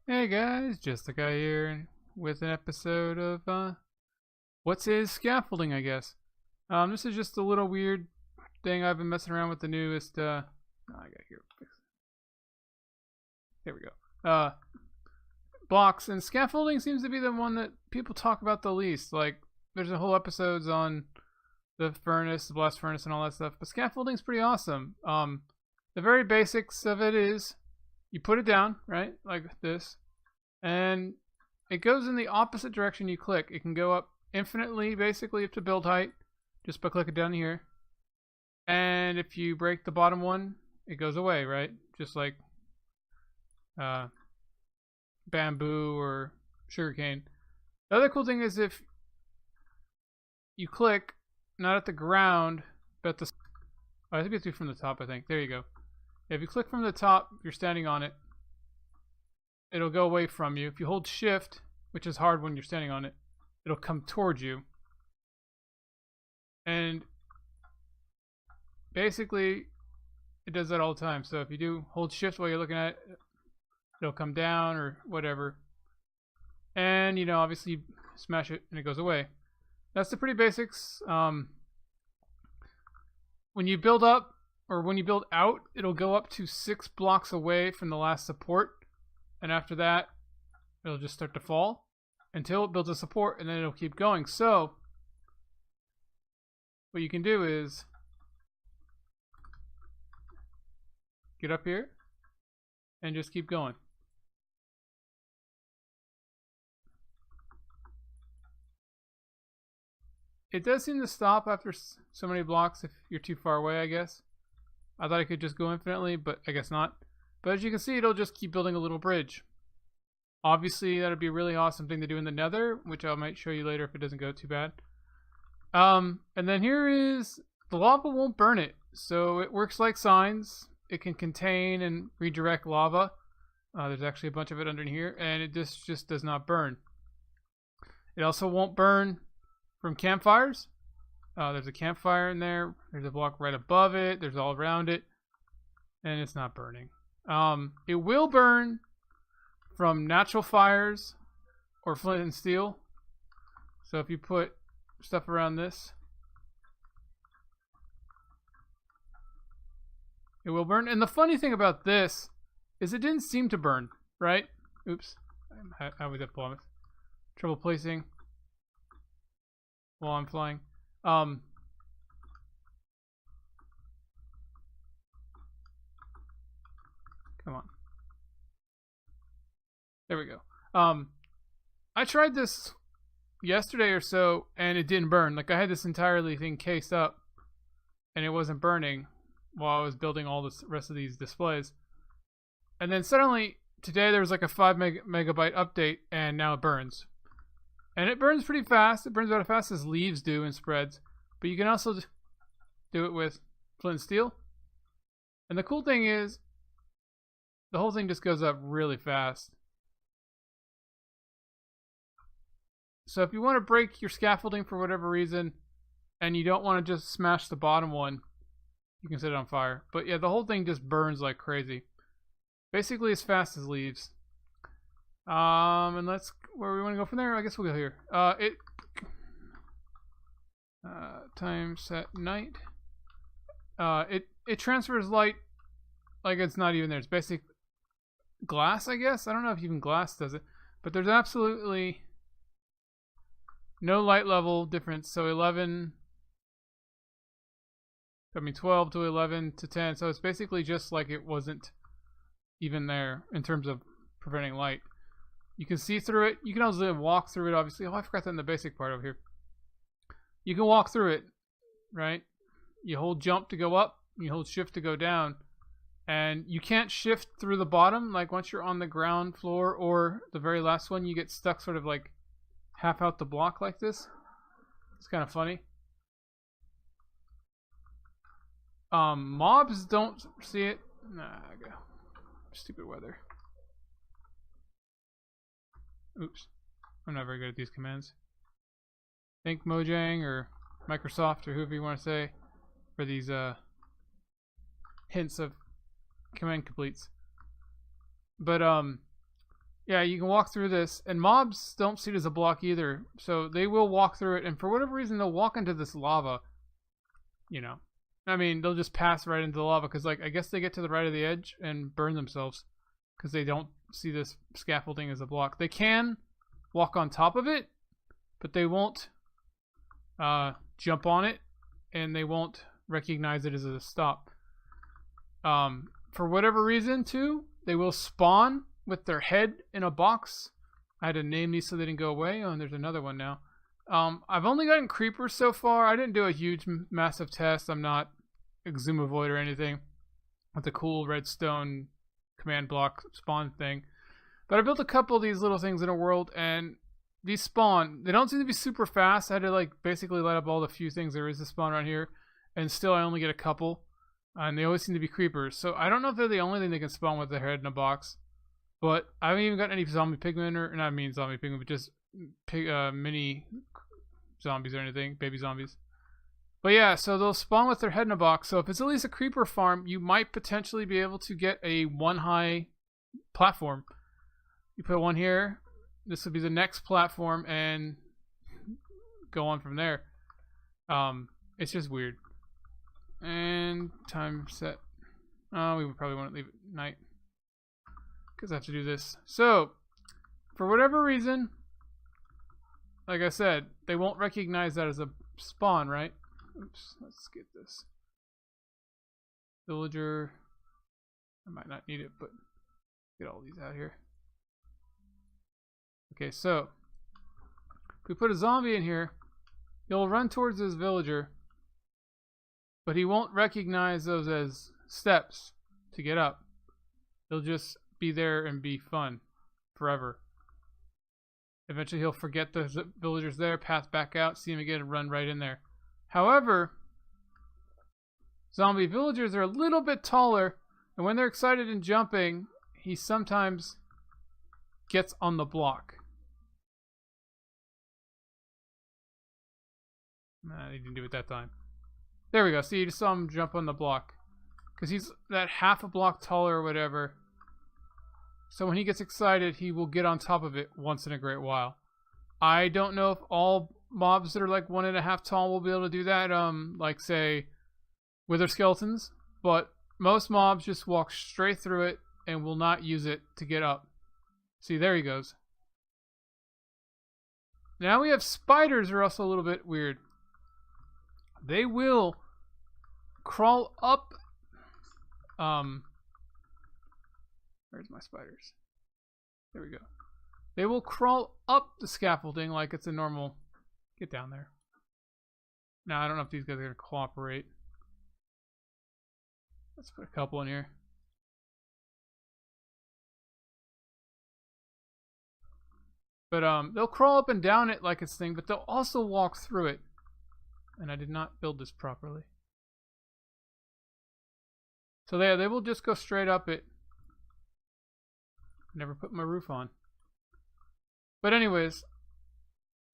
Hey guys, just a guy here with an episode of what's his scaffolding, I guess. This is just a little weird thing I've been messing around with the newest I got here. There we go. Blocks and scaffolding seems to be the one that people talk about the least. Like there's a whole episodes on the furnace, the blast furnace and all that stuff. But scaffolding's pretty awesome. The very basics of it is you put it down, right? Like this. And it goes in the opposite direction you click. It can go up infinitely, basically, up to build height, just by clicking down here. And if you break the bottom one, it goes away, right? Just like bamboo or sugarcane. The other cool thing is if you click, not at the ground, but at the... Oh, I think it's from the top, I think. There you go. If you click from the top, you're standing on it. It'll go away from you. If you hold shift, which is hard when you're standing on it, it'll come towards you. And basically, it does that all the time. So if you do hold shift while you're looking at it, it'll come down or whatever. And, you know, obviously you smash it and it goes away. That's the pretty basics. When you build up, or when you build out, it'll go up to 6 blocks away from the last support. And after that, it'll just start to fall until it builds a support, and then it'll keep going. So what you can do is get up here and just keep going. It does seem to stop after so many blocks if you're too far away, I guess. I thought I could just go infinitely, but I guess not. But as you can see, it'll just keep building a little bridge. Obviously, that would be a really awesome thing to do in the nether, which I might show you later if it doesn't go too bad. And then here is, the lava won't burn it. So it works like signs. It can contain and redirect lava. There's actually a bunch of it under here, and it just does not burn. It also won't burn from campfires. There's a campfire in there. There's a block right above it. There's all around it. And it's not burning. It will burn from natural fires or flint and steel. So if you put stuff around this, it will burn. And the funny thing about this is it didn't seem to burn, right? Oops. I was at plummet. Trouble placing while I'm flying. Come on. There we go. I tried this yesterday or so, and it didn't burn. Like, I had this entirely thing cased up, and it wasn't burning while I was building all the rest of these displays. And then suddenly, today there was like a 5 megabyte update, and now it burns. And it burns pretty fast. It burns about as fast as leaves do in spreads. But you can also do it with flint and steel. And the cool thing is, the whole thing just goes up really fast. So if you want to break your scaffolding for whatever reason, and you don't want to just smash the bottom one, you can set it on fire. But yeah, the whole thing just burns like crazy. Basically as fast as leaves. And let's, where we want to go from there, I guess we'll go here. Time set night. It transfers light like it's not even there. It's basic glass, I guess. I don't know if even glass does it, but there's absolutely no light level difference. So 12 to 11 to 10. So it's basically just like it wasn't even there in terms of preventing light. You can see through it. You can also walk through it, obviously. Oh, I forgot that in the basic part over here. You can walk through it, right? You hold jump to go up. You hold shift to go down. And you can't shift through the bottom. Like once you're on the ground floor or the very last one, you get stuck sort of like half out the block like this. It's kind of funny. Mobs don't see it. Nah, I go. Stupid weather. Oops. I'm not very good at these commands. Thank Mojang or Microsoft or whoever you want to say for these hints of command completes. But Yeah, you can walk through this, and mobs don't see it as a block either, so they will walk through it, and for whatever reason, they'll walk into this lava, you know. I mean, they'll just pass right into the lava, because, like, I guess they get to the right of the edge and burn themselves, because they don't see this scaffolding as a block. They can walk on top of it, but they won't jump on it, and they won't recognize it as a stop. For whatever reason, too, they will spawn with their head in a box. I had to name these so they didn't go away. Oh, and there's another one now. I've only gotten creepers so far. I didn't do a huge, massive test. I'm not Exumavoid or anything with the cool redstone command block spawn thing. But I built a couple of these little things in a world, and these spawn. They don't seem to be super fast. I had to like basically light up all the few things there is to spawn around here, and still I only get a couple. And they always seem to be creepers. So I don't know if they're the only thing they can spawn with their head in a box. But I haven't even got any zombie pigmen, or not mean zombie pigmen, but just mini zombies or anything, baby zombies. But yeah, so they'll spawn with their head in a box. So if it's at least a creeper farm, you might potentially be able to get a one high platform. You put one here. This would be the next platform, and go on from there. It's just weird. And time set. Oh, we would probably want to leave it night, because I have to do this. So, for whatever reason, like I said, they won't recognize that as a spawn, right? Oops, let's get this. Villager. I might not need it, but get all these out here. Okay, so if we put a zombie in here, he'll run towards this villager, but he won't recognize those as steps to get up. He'll just be there and be fun forever. Eventually he'll forget the villagers there, pass back out, see him again, and run right in there. However, zombie villagers are a little bit taller, and when they're excited and jumping, he sometimes gets on the block. Nah, he didn't do it that time. There we go. See, you just saw him jump on the block, because he's that half a block taller or whatever. So when he gets excited, he will get on top of it once in a great while. I don't know if all mobs that are like 1.5 tall will be able to do that, like say wither skeletons, but most mobs just walk straight through it and will not use it to get up. See, there he goes. Now we have spiders, are also a little bit weird. They will crawl up. Where's my spiders? There we go. They will crawl up the scaffolding like it's a normal. Get down there. Now I don't know if these guys are going to cooperate. Let's put a couple in here. But they'll crawl up and down it like it's thing, but they'll also walk through it. And I did not build this properly. So they will just go straight up it. Never put my roof on. But anyways,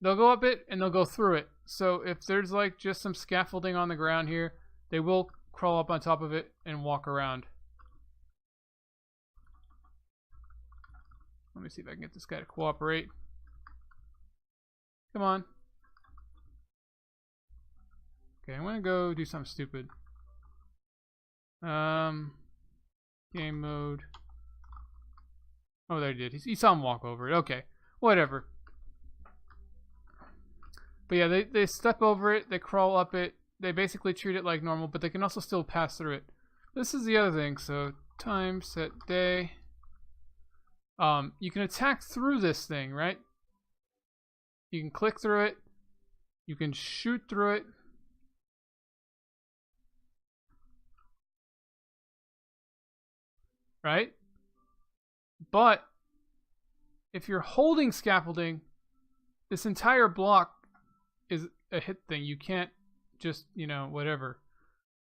they'll go up it and they'll go through it. So if there's like just some scaffolding on the ground here, they will crawl up on top of it and walk around. Let me see if I can get this guy to cooperate. Come on. Okay, I'm gonna go do something stupid. Game mode. Oh, there he did. He saw him walk over it. Okay, whatever. But yeah, they step over it. They crawl up it. They basically treat it like normal, but they can also still pass through it. This is the other thing. So time, set, day. You can attack through this thing, right? You can click through it. You can shoot through it. Right? But if you're holding scaffolding, this entire block is a hit thing. You can't just, whatever.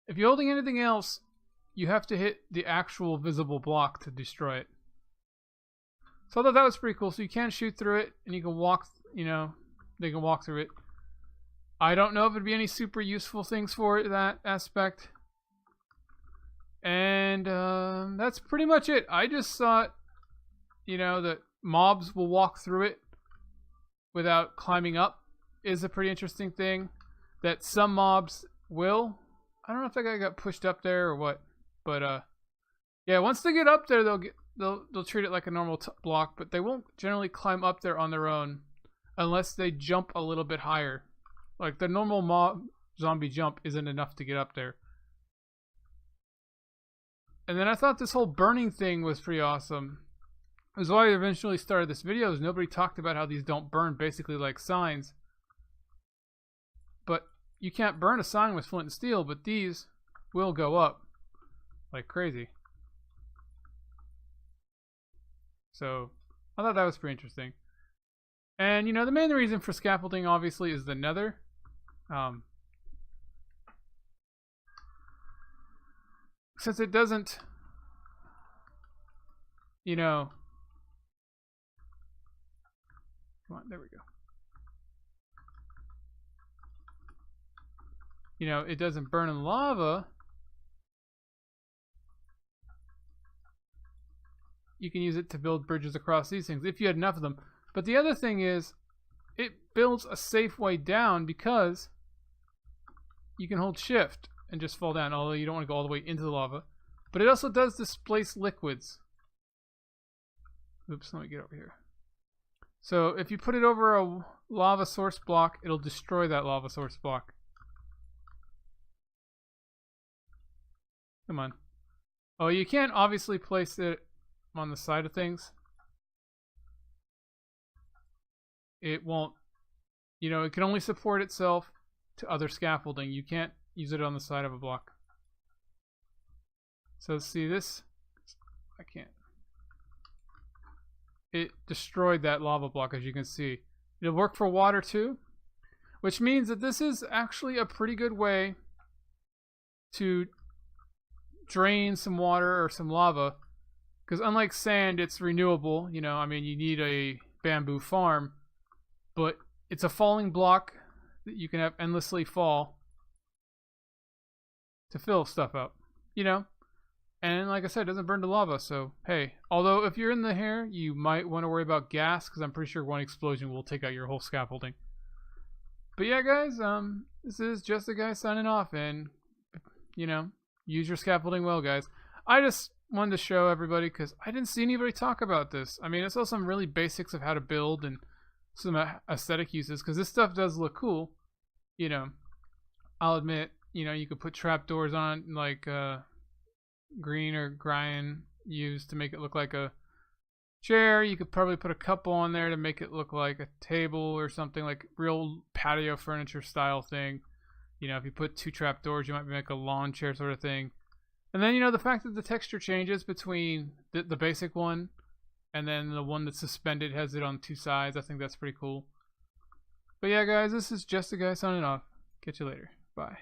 If you're holding anything else, you have to hit the actual visible block to destroy it. So I thought that was pretty cool. So you can shoot through it, and you can walk, they can walk through it. I don't know if it'd be any super useful things for that aspect. And that's pretty much it. I just thought you know, that mobs will walk through it without climbing up is a pretty interesting thing. That some mobs will. I don't know if that guy got pushed up there or what, but yeah, once they get up there, they'll treat it like a normal block, but they won't generally climb up there on their own unless they jump a little bit higher. Like the normal mob zombie jump isn't enough to get up there. And then I thought this whole burning thing was pretty awesome. It was why I eventually started this video, is nobody talked about how these don't burn, basically like signs. But you can't burn a sign with flint and steel, but these will go up like crazy. So I thought that was pretty interesting. And you know, the main reason for scaffolding obviously is the nether. Since it doesn't, you know, come on, there we go. You know, it doesn't burn in lava. You can use it to build bridges across these things if you had enough of them. But the other thing is, it builds a safe way down because you can hold shift and just fall down, although you don't want to go all the way into the lava. But it also does displace liquids. Oops, let me get over here. So if you put it over a lava source block, it'll destroy that lava source block. Come on. Oh, you can't obviously place it on the side of things. It won't, you know, it can only support itself to other scaffolding. You can't use it on the side of a block. So see this? I can't. It destroyed that lava block, as you can see. It'll work for water too, which means that this is actually a pretty good way to drain some water or some lava, because unlike sand, it's renewable. You know, I mean, you need a bamboo farm, but it's a falling block that you can have endlessly fall to fill stuff up, you know. And like I said, it doesn't burn to lava, so hey. Although if you're in the hair, you might want to worry about gas, because I'm pretty sure one explosion will take out your whole scaffolding. But yeah, guys, this is just a guy signing off, and you know, use your scaffolding well, guys. I just wanted to show everybody because I didn't see anybody talk about this. I mean, I saw some really basics of how to build and some aesthetic uses, because this stuff does look cool. You know, I'll admit, you know, you could put trapdoors on, like Green or Brian used to make it look like a chair. You could probably put a couple on there to make it look like a table or something, like real patio furniture style thing. You know, if you put two trapdoors, you might make a lawn chair sort of thing. And then, you know, the fact that the texture changes between the basic one and then the one that's suspended has it on two sides. I think that's pretty cool. But yeah, guys, this is just a guy signing off. Catch you later. Bye.